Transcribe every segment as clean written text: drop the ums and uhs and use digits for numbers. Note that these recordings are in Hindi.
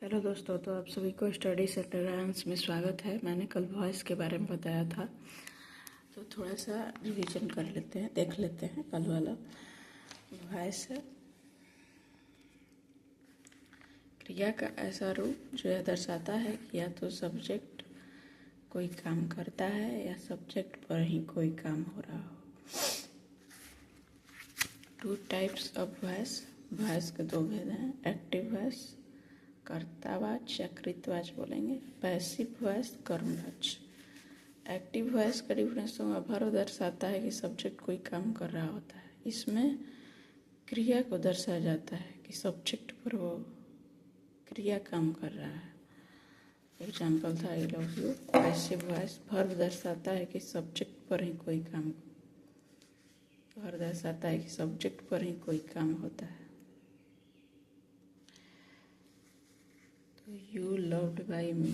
हेलो दोस्तों, तो आप सभी को स्टडी सेंटर डांस में स्वागत है। मैंने कल वॉइस के बारे में बताया था, तो थोड़ा सा रिवीजन कर लेते हैं, देख लेते हैं। कल वाला वॉइस है क्रिया का ऐसा रूप जो यह दर्शाता है कि या तो सब्जेक्ट कोई काम करता है या सब्जेक्ट पर ही कोई काम हो रहा हो। Two types of voice. Voice के दो भेद हैं, एक्टिव वॉइस कर्तावाच या कृतवाच बोलेंगे, पैसिव वॉइस कर्मवाच। एक्टिव वॉइस का डिफरेंस भाव दर्शाता है कि सब्जेक्ट कोई काम कर रहा होता है। इसमें क्रिया को दर्शाया जाता है कि सब्जेक्ट पर वो क्रिया काम कर रहा है। एग्जाम्पल था I love you. Passive voice verb दर्शाता है कि सब्जेक्ट पर ही कोई काम, वर्ब दर्शाता है कि सब्जेक्ट पर ही कोई काम होता है। You loved by me।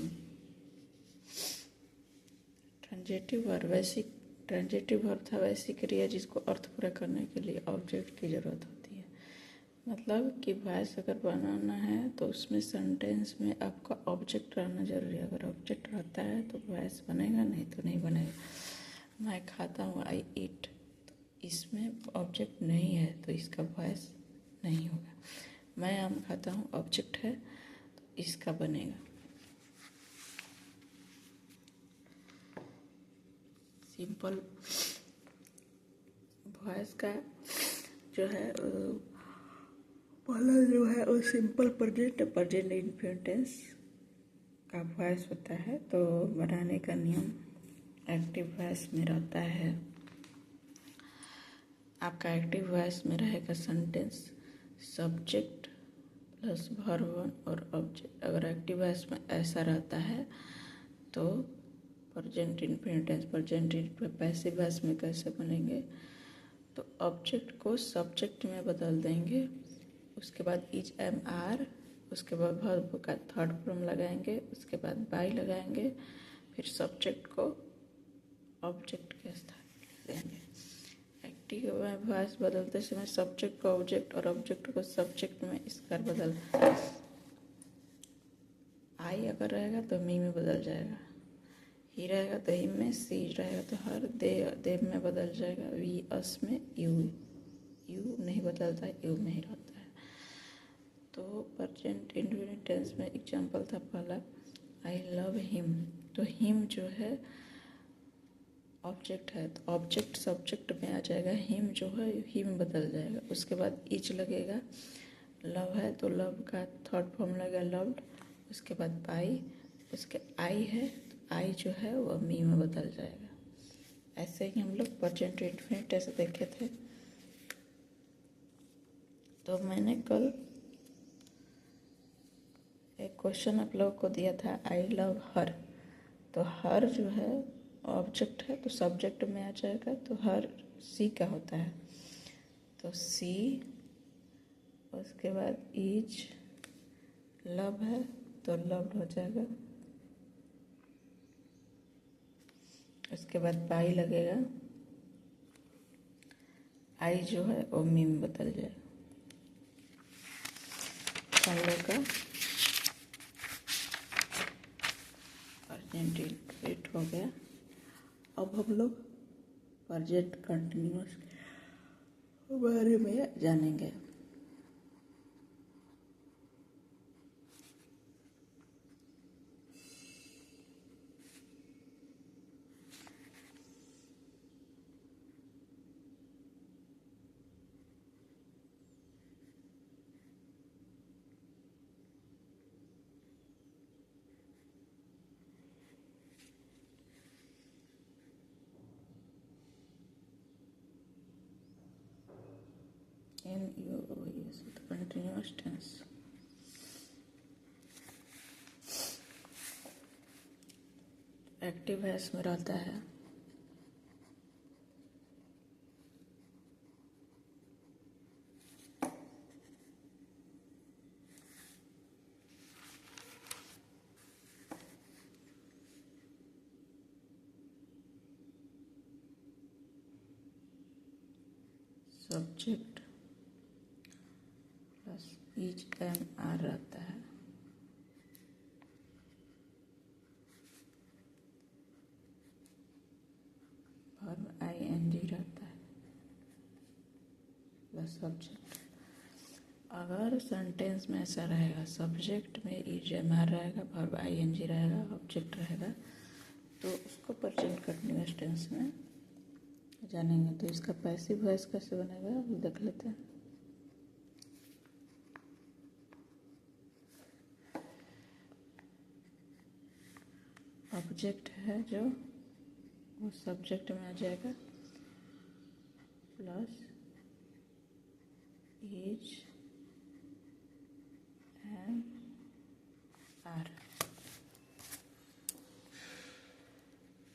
Transitive verb था वैसी क्रिया जिसको अर्थ पूरा करने के लिए ऑब्जेक्ट की जरूरत होती है। मतलब कि वॉइस अगर बनाना है तो उसमें सेंटेंस में आपका ऑब्जेक्ट रहना जरूरी है। अगर ऑब्जेक्ट रहता है तो वॉइस बनेगा, नहीं तो नहीं बनेगा। मैं खाता हूँ, आई ईट, तो इसमें ऑब्जेक्ट नहीं है तो इसका वॉइस नहीं होगा। मैं आम खाता हूँ, ऑब्जेक्ट है, इसका बनेगा। सिंपल वॉइस का जो है पहला जो है वो सिंपल प्रेजेंट इन्फिनिट का वॉइस होता है। तो बनाने का नियम एक्टिव वॉइस में रहता है। आपका एक्टिव वॉइस में रहेगा सेंटेंस सब्जेक्ट प्लस वर्ब और ऑब्जेक्ट। अगर एक्टिव वॉइस में ऐसा रहता है तो प्रेजेंट इन्फिनिट पैसिव वॉइस में कैसे बनेंगे, तो ऑब्जेक्ट को सब्जेक्ट में बदल देंगे, उसके बाद इज एम आर, उसके बाद वर्ब का थर्ड फॉर्म लगाएंगे, उसके बाद बाई लगाएंगे, फिर सब्जेक्ट को ऑब्जेक्ट के स्थान देंगे। एक्टिव वॉइस बदलते समय सब्जेक्ट को ऑब्जेक्ट और ऑब्जेक्ट को सब्जेक्ट में इस बार बदल, आई अगर रहेगा तो मी में बदल जाएगा, ही रहेगा तो हिम में, सी रहेगा तो हर, देव में बदल जाएगा, वी अस में, यू नहीं बदलता है, यू में ही रहता है। तो प्रेजेंट इंडेफिनिट टेंस में एग्जांपल था पहला आई लव हिम। तो हिम जो है ऑब्जेक्ट है तो ऑब्जेक्ट सब्जेक्ट में आ जाएगा, हिम जो है हिम बदल जाएगा। उसके बाद इज लगेगा, लव है तो लव का थर्ड फॉर्म लगेगा लव्ड, उसके बाद बाई, उसके आई है तो आई जो है वो मी में बदल जाएगा। ऐसे ही हम लोग प्रेजेंट इंडेफिनिट ऐसे देखे थे। तो मैंने कल एक क्वेश्चन आप लोगों को दिया था आई लव हर। तो हर जो है ऑब्जेक्ट है तो सब्जेक्ट में आ जाएगा, तो हर सी का होता है तो सी, उसके बाद इज, लव है तो लव्ड हो जाएगा, उसके बाद बाई लगेगा, आई जो है वो मी में बदल जाएगा। हम लोग का प्रेजेंट इन्फिनिट हो गया। अब हम लोग प्रेजेंट कंटिन्यूअस के बारे में जानेंगे। कंटिन्यूअस टेंस एक्टिव वॉइस में रहता है subject plus is am are रहता है। सब्जेक्ट। अगर सेंटेंस में ऐसा रहेगा, सब्जेक्ट में EJMR रहेगा, वर्ब ING रहेगा, ऑब्जेक्ट रहेगा, तो उसको प्रेजेंट कंटीन्यूअस टेंस में जानेंगे। तो इसका पैसिव वॉइस कैसे बनेगा देख लेते हैं। ऑब्जेक्ट है जो वो सब्जेक्ट में आ जाएगा, प्लस EJMR।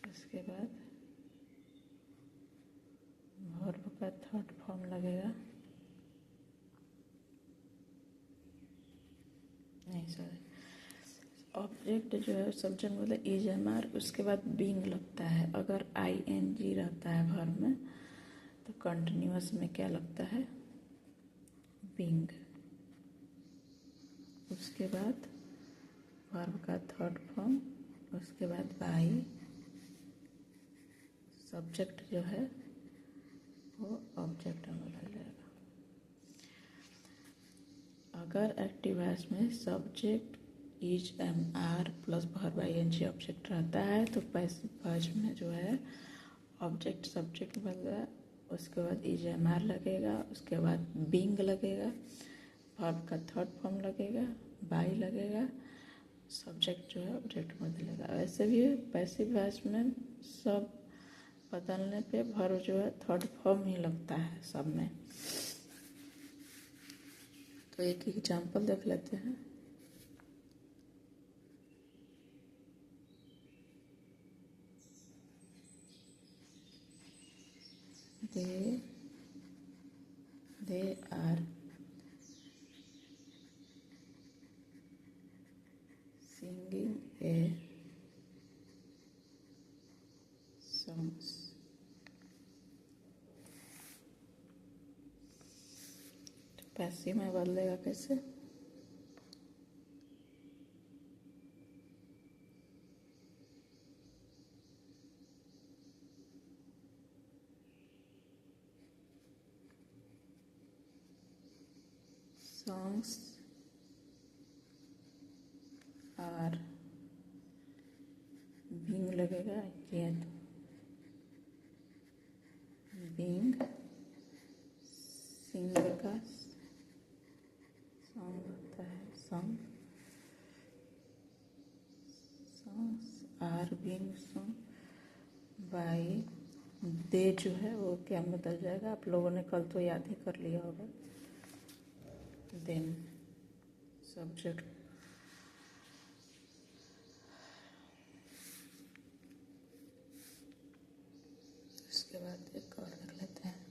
इसके बाद वर्ब का थर्ड फॉर्म लगेगा, नहीं सॉरी, ऑब्जेक्ट जो है सब्जेक्ट मतलब EJMR, उसके बाद बीइंग लगता है। अगर ING रहता है वर्ब में तो कंटिन्यूअस में क्या लगता है, बीइंग। उसके बाद वर्ब का थर्ड फॉर्म, उसके बाद बाई, सब्जेक्ट जो है वो ऑब्जेक्ट में बदल जाएगा। अगर एक्टिव वॉइस में subject EJMR plus verb ING object रहता है तो पैसिव वॉइस में जो है ऑब्जेक्ट सब्जेक्ट बदला, उसके बाद EJMR लगेगा, उसके बाद बीइंग लगेगा, वर्ब का थर्ड फॉर्म लगेगा, बाई लगेगा, सब्जेक्ट जो है ऑब्जेक्ट बदलेगा। वैसे भी पैसिव वॉइस में सब बदलने पे वर्ब जो है थर्ड फॉर्म ही लगता है सब में। तो एक एग्जाम्पल देख लेते हैं। they are singing a songs। तो पैसिव में बदलेगा कैसे, songs are being लगेगा, ये being सिंगर का सॉन्ग होता है, song, songs are being sung by, दे जो है वो क्या बदल जाएगा, आप लोगों ने कल तो याद ही कर लिया होगा, देन सब्जेक्ट। उसके बाद एक और देख लेते हैं,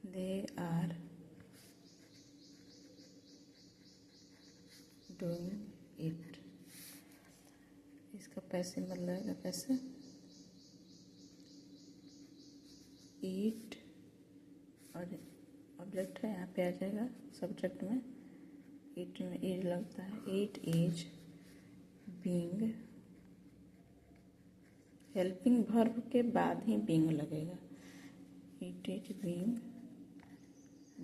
दे आर डूइंग इट। इसका पैसे बदलेगा कैसे, ईट और ऑब्जेक्ट है यहाँ पे आ जाएगा सब्जेक्ट में, ईट में इज लगता है, it is being, helping verb के बाद ही बीइंग लगेगा, इट इज बीइंग,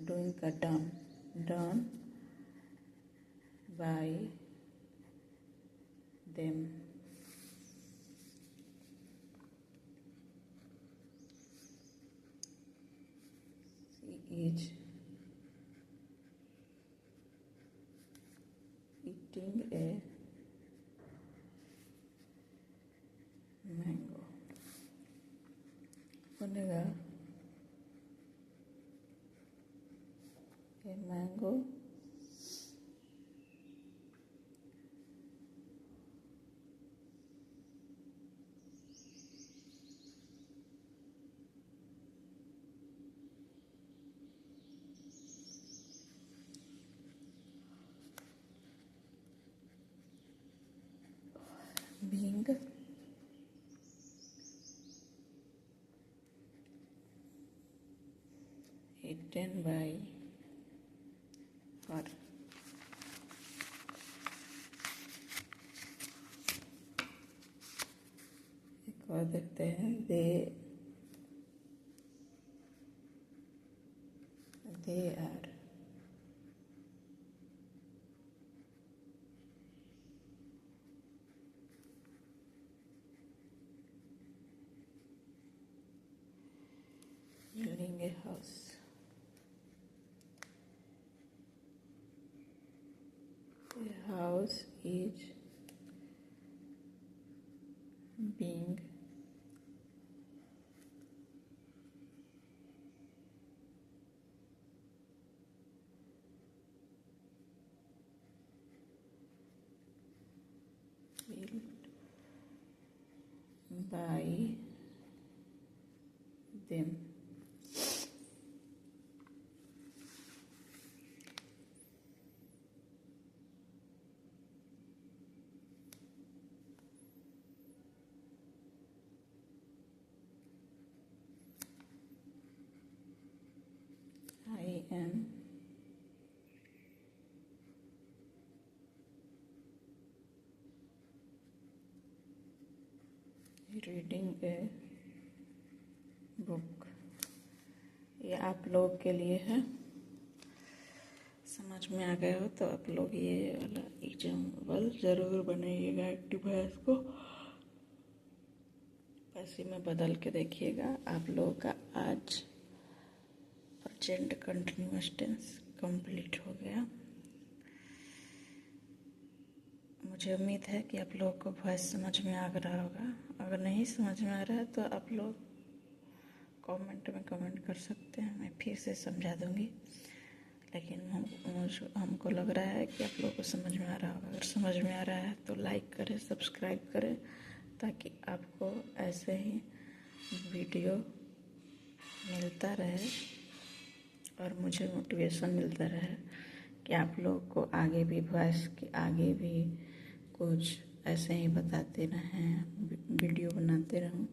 डूइंग का done, done by them. She is eating a mango बनेगा, a mango being eaten by her। एक और देखते हैं, house. A house is being built by them. I am reading a book. ये आप लोग के लिए है, समझ में आ गया हो तो आप लोग ये वाला एग्जाम्पल ज़रूर बनाइएगा एक्टिव वॉइस को, पैसे में बदल के देखिएगा। आप लोगों का आज प्रेजेंट कंटिन्यूअस टेंस कंप्लीट हो गया। मुझे उम्मीद है कि आप लोगों को वॉइस समझ में आ रहा होगा। अगर नहीं समझ में आ रहा है तो आप लोग कमेंट में कमेंट कर सकते हैं, मैं फिर से समझा दूंगी। लेकिन हमको लग रहा है कि आप लोगों को समझ में आ रहा होगा। अगर समझ में आ रहा है तो लाइक करें, सब्सक्राइब करें, ताकि आपको ऐसे ही वीडियो मिलता रहे और मुझे मोटिवेशन मिलता रहे कि आप लोग को आगे भी वॉइस के आगे भी कुछ ऐसे ही बताते रहें, वीडियो बनाते रहूं।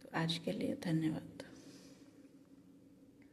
तो आज के लिए धन्यवाद।